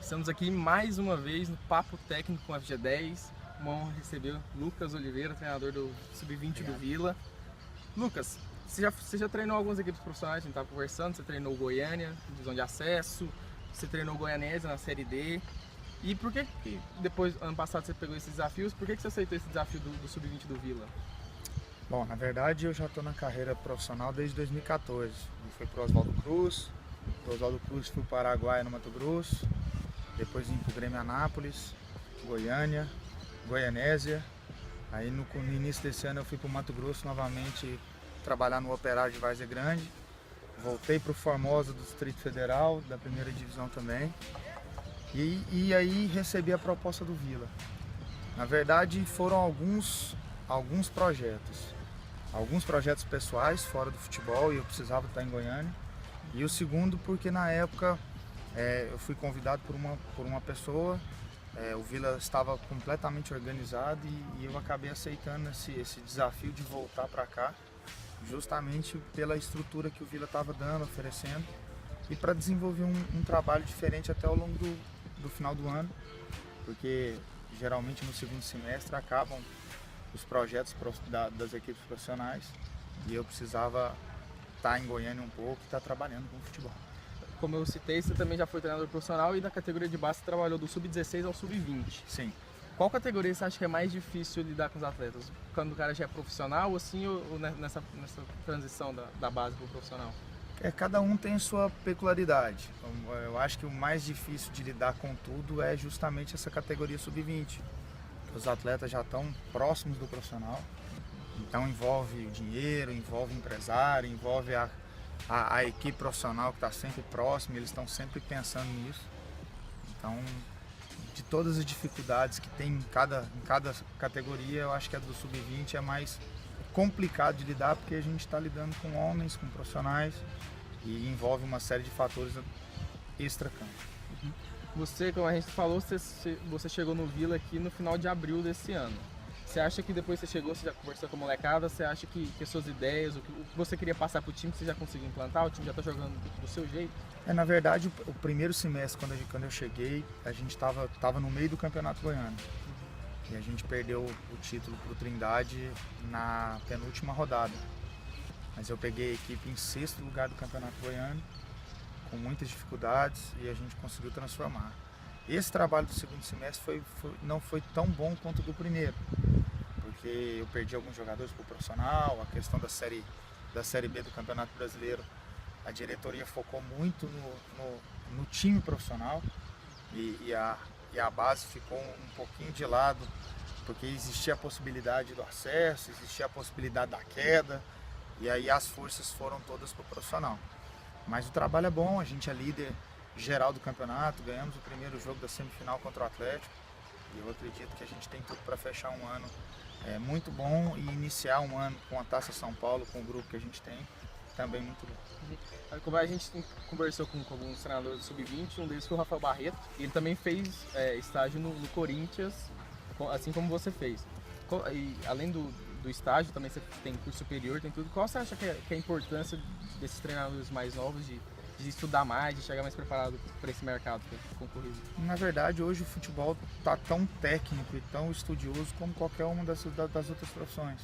Estamos aqui mais uma vez no Papo Técnico com a FG10. Uma honra receber o Lucas Oliveira, treinador do Sub-20 do Vila. Lucas, você já treinou algumas equipes profissionais, a gente estava conversando, você treinou o Goiânia, divisão de acesso, você treinou o Goianésia na Série D. E por que depois, ano passado, você pegou esses desafios? Por que você aceitou esse desafio do Sub-20 do Vila? Bom, na verdade eu já estou na carreira profissional desde 2014. Eu fui para o Oswaldo Cruz, do Oswaldo Cruz fui para o Araguaia, no Mato Grosso, depois vim para o Grêmio Anápolis, Goiânia, Goianésia. Aí no início desse ano eu fui para o Mato Grosso novamente trabalhar no Operário de Várzea Grande. Voltei para o Formosa do Distrito Federal, da primeira divisão também. E aí recebi a proposta do Vila. Na verdade foram alguns projetos pessoais fora do futebol e eu precisava estar em Goiânia. E o segundo porque na época eu fui convidado por uma pessoa, o Vila estava completamente organizado e eu acabei aceitando esse desafio de voltar para cá, justamente pela estrutura que o Vila estava dando, oferecendo, e para desenvolver um trabalho diferente até ao longo do final do ano, porque geralmente no segundo semestre acabam os projetos das equipes profissionais e eu precisava estar em Goiânia um pouco e estar trabalhando com o futebol. Como eu citei, você também já foi treinador profissional e na categoria de base você trabalhou do Sub-16 ao Sub-20. Sim. Qual categoria você acha que é mais difícil lidar com os atletas? Quando o cara já é profissional assim, ou nessa transição da base para o profissional? Cada um tem sua peculiaridade. Eu acho que o mais difícil de lidar com tudo é justamente essa categoria Sub-20. Os atletas já estão próximos do profissional, então envolve dinheiro, envolve empresário, envolve a equipe profissional que está sempre próxima, eles estão sempre pensando nisso. Então, de todas as dificuldades que tem em cada categoria, eu acho que a do Sub-20 é mais complicado de lidar, porque a gente está lidando com homens, com profissionais, e envolve uma série de fatores extra-campo. Você, como a gente falou, você chegou no Vila aqui no final de abril desse ano. Você acha que depois que você chegou, você já conversou com a molecada, você acha que as suas ideias, o que você queria passar para o time, você já conseguiu implantar? O time já está jogando do seu jeito? Na verdade, o primeiro semestre, quando eu cheguei, a gente estava no meio do Campeonato Goiano. E a gente perdeu o título para o Trindade na penúltima rodada. Mas eu peguei a equipe em sexto lugar do Campeonato Goiano, com muitas dificuldades, e a gente conseguiu transformar. Esse trabalho do segundo semestre não foi tão bom quanto o do primeiro, porque eu perdi alguns jogadores para o profissional, a questão da série B do Campeonato Brasileiro, a diretoria focou muito no time profissional e a base ficou um pouquinho de lado, porque existia a possibilidade do acesso, existia a possibilidade da queda, e aí as forças foram todas para o profissional. Mas o trabalho é bom, a gente é líder geral do campeonato, ganhamos o primeiro jogo da semifinal contra o Atlético e eu acredito que a gente tem tudo para fechar um ano muito bom e iniciar um ano com a Taça São Paulo, com o grupo que a gente tem, também muito bom. Como a gente conversou com alguns treinadores do Sub-20, um deles foi o Rafael Barreto, e ele também fez estágio no Corinthians, assim como você fez. E além do estágio, também você tem curso superior, tem tudo. Qual você acha que é a importância desses treinadores mais novos de estudar mais, de chegar mais preparado para esse mercado concorrido? Na verdade, hoje o futebol está tão técnico e tão estudioso como qualquer uma das outras profissões.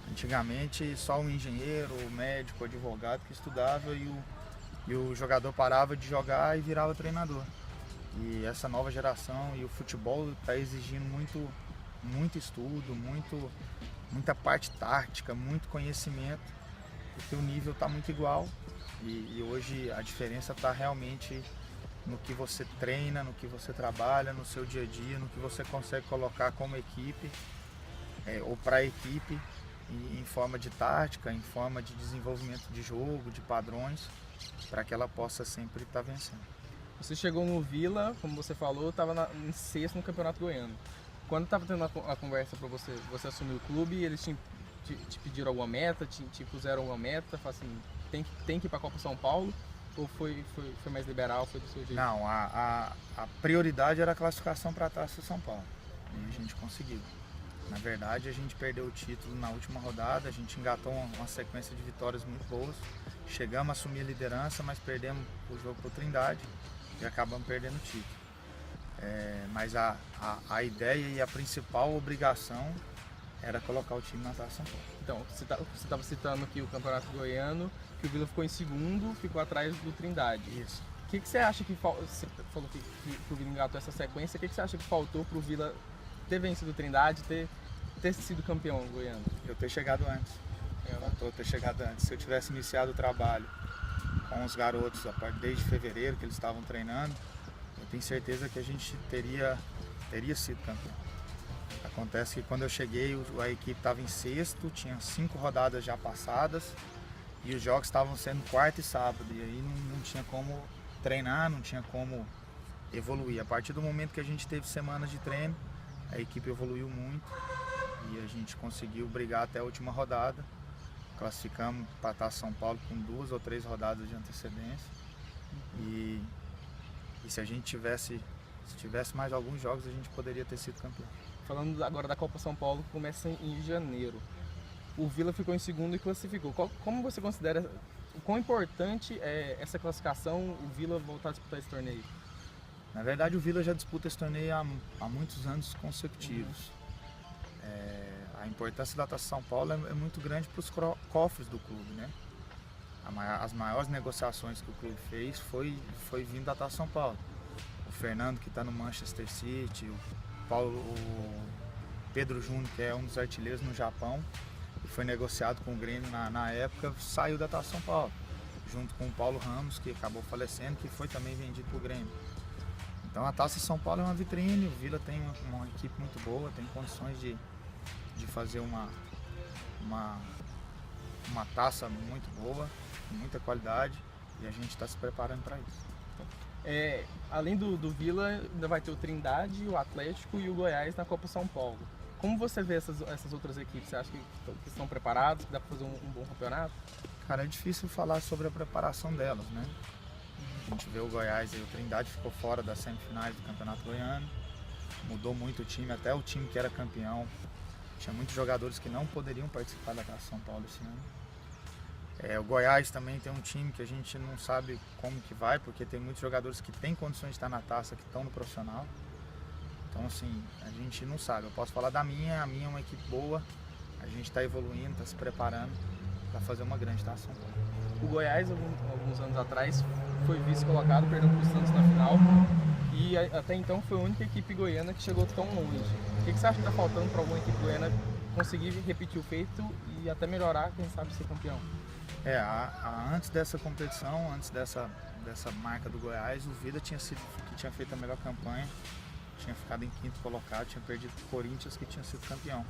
Antigamente, só o engenheiro, o médico, o advogado que estudava e o jogador parava de jogar e virava treinador. E essa nova geração e o futebol está exigindo muito estudo, muita parte tática, muito conhecimento, porque o nível está muito igual e hoje a diferença está realmente no que você treina, no que você trabalha, no seu dia a dia, no que você consegue colocar como equipe ou para a equipe em forma de tática, em forma de desenvolvimento de jogo, de padrões, para que ela possa sempre estar vencendo. Você chegou no Vila, como você falou, estava em sexto no Campeonato Goiano. Quando estava tendo a conversa para você assumir o clube, eles te pediram alguma meta, te puseram alguma meta, falaram assim, tem que ir para a Copa São Paulo, ou foi mais liberal, foi do seu jeito? Não, a prioridade era a classificação para a Taça São Paulo, e a gente conseguiu. Na verdade, a gente perdeu o título na última rodada, a gente engatou uma sequência de vitórias muito boas, chegamos a assumir a liderança, mas perdemos o jogo para o Trindade e acabamos perdendo o título. Mas a ideia e a principal obrigação era colocar o time na Taça São Paulo. Então, você estava citando aqui o Campeonato Goiano, que o Vila ficou em segundo, ficou atrás do Trindade. Isso. O que você acha que você falou que o Vila engatou essa sequência, o que você acha que faltou para o Vila ter vencido o Trindade, ter sido campeão goiano? Eu ter chegado antes. Faltou ter chegado antes. Se eu tivesse iniciado o trabalho com os garotos desde fevereiro, que eles estavam treinando, eu tenho certeza que a gente teria sido campeão. Acontece que quando eu cheguei, a equipe estava em sexto, tinha 5 rodadas já passadas e os jogos estavam sendo quarta e sábado, e aí não tinha como treinar, não tinha como evoluir. A partir do momento que a gente teve semanas de treino, a equipe evoluiu muito e a gente conseguiu brigar até a última rodada. Classificamos para a Taça São Paulo com 2 ou 3 rodadas de antecedência. E se a gente tivesse mais alguns jogos, a gente poderia ter sido campeão. Falando agora da Copa São Paulo, que começa em janeiro. O Vila ficou em segundo e classificou. Como você considera, o quão importante é essa classificação, o Vila voltar a disputar esse torneio? Na verdade, o Vila já disputa esse torneio há muitos anos consecutivos. A importância da Taça São Paulo é muito grande para os cofres do clube, né? As maiores negociações que o clube fez foi vindo da Taça São Paulo. O Fernando, que está no Manchester City, o Pedro Júnior, que é um dos artilheiros no Japão, e foi negociado com o Grêmio na época, saiu da Taça São Paulo, junto com o Paulo Ramos, que acabou falecendo, que foi também vendido para o Grêmio. Então a Taça São Paulo é uma vitrine, o Vila tem uma equipe muito boa, tem condições de fazer uma taça muito boa, com muita qualidade, e a gente está se preparando para isso. Além do Vila, ainda vai ter o Trindade, o Atlético e o Goiás na Copa São Paulo. Como você vê essas outras equipes? Você acha que estão preparadas, que dá para fazer um bom campeonato? Cara, é difícil falar sobre a preparação delas, né? A gente vê o Goiás e o Trindade ficou fora das semifinais do Campeonato Goiano, mudou muito o time, até o time que era campeão. Tinha muitos jogadores que não poderiam participar da Taça São Paulo esse ano. O Goiás também tem um time que a gente não sabe como que vai, porque tem muitos jogadores que têm condições de estar na taça, que estão no profissional. Então, assim, a gente não sabe. Eu posso falar a minha é uma equipe boa, a gente está evoluindo, está se preparando para fazer uma grande Taça São Paulo. O Goiás, alguns anos atrás, foi vice-colocado, perdeu para o Santos na final, e até então foi a única equipe goiana que chegou tão longe. O que você acha que está faltando para alguma equipe goiana conseguir repetir o feito e até melhorar, quem sabe, ser campeão? Antes dessa competição, antes dessa marca do Goiás, o Vida tinha feito a melhor campanha, tinha ficado em 5º colocado, tinha perdido para o Corinthians, que tinha sido campeão.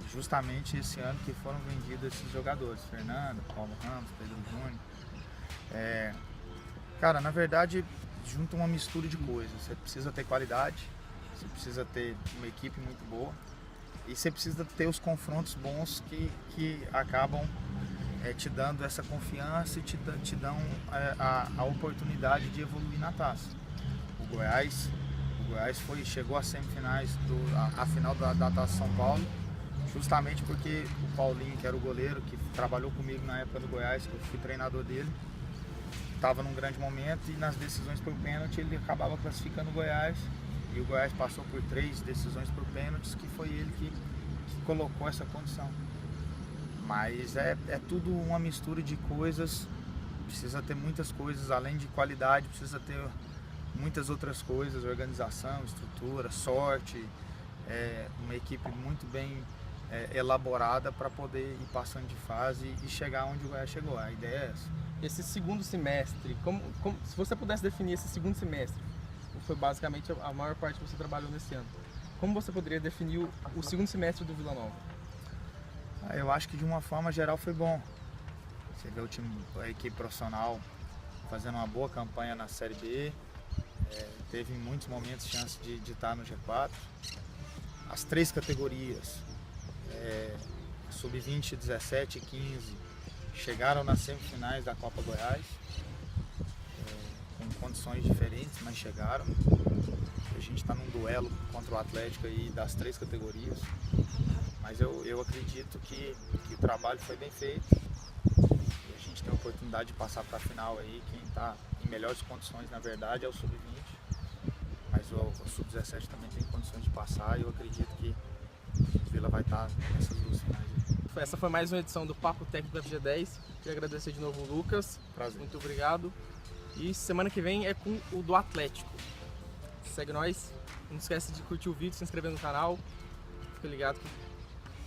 E justamente esse ano que foram vendidos esses jogadores, Fernando, Paulo Ramos, Pedro Júnior. Cara, na verdade, junta uma mistura de coisas. Você precisa ter qualidade, você precisa ter uma equipe muito boa e você precisa ter os confrontos bons que acabam te dando essa confiança e te dão a oportunidade de evoluir na taça. O Goiás chegou às semifinais, a final da Taça São Paulo, justamente porque o Paulinho, que era o goleiro, que trabalhou comigo na época do Goiás, que eu fui treinador dele, estava num grande momento e nas decisões por pênalti ele acabava classificando o Goiás, e o Goiás passou por 3 decisões por pênaltis, que foi ele que colocou essa condição. Mas é tudo uma mistura de coisas, precisa ter muitas coisas, além de qualidade, precisa ter muitas outras coisas, organização, estrutura, sorte, uma equipe muito bem elaborada para poder ir passando de fase e chegar onde o Goiás chegou. A ideia é essa. Esse segundo semestre, se você pudesse definir esse segundo semestre, foi basicamente a maior parte que você trabalhou nesse ano, como você poderia definir o segundo semestre do Vila Nova? Eu acho que de uma forma geral foi bom. Você vê a equipe profissional fazendo uma boa campanha na Série B, teve em muitos momentos chance de estar no G4. As 3 categorias, Sub-20, 17 e 15, chegaram nas semifinais da Copa Goiás, com condições diferentes, mas chegaram. A gente está num duelo contra o Atlético aí das 3 categorias. Mas eu acredito que o trabalho foi bem feito e a gente tem a oportunidade de passar para a final aí. Quem está em melhores condições, na verdade, é o Sub-20. Mas o Sub-17 também tem condições de passar e eu acredito que o Vila vai estar nessas duas finais. Essa foi mais uma edição do Papo Técnico da FG10. Queria agradecer de novo o Lucas. Prazer. Muito obrigado. E semana que vem é com o do Atlético. Segue nós. Não esquece de curtir o vídeo, se inscrever no canal. Fica ligado que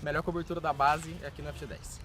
a melhor cobertura da base é aqui no FG10.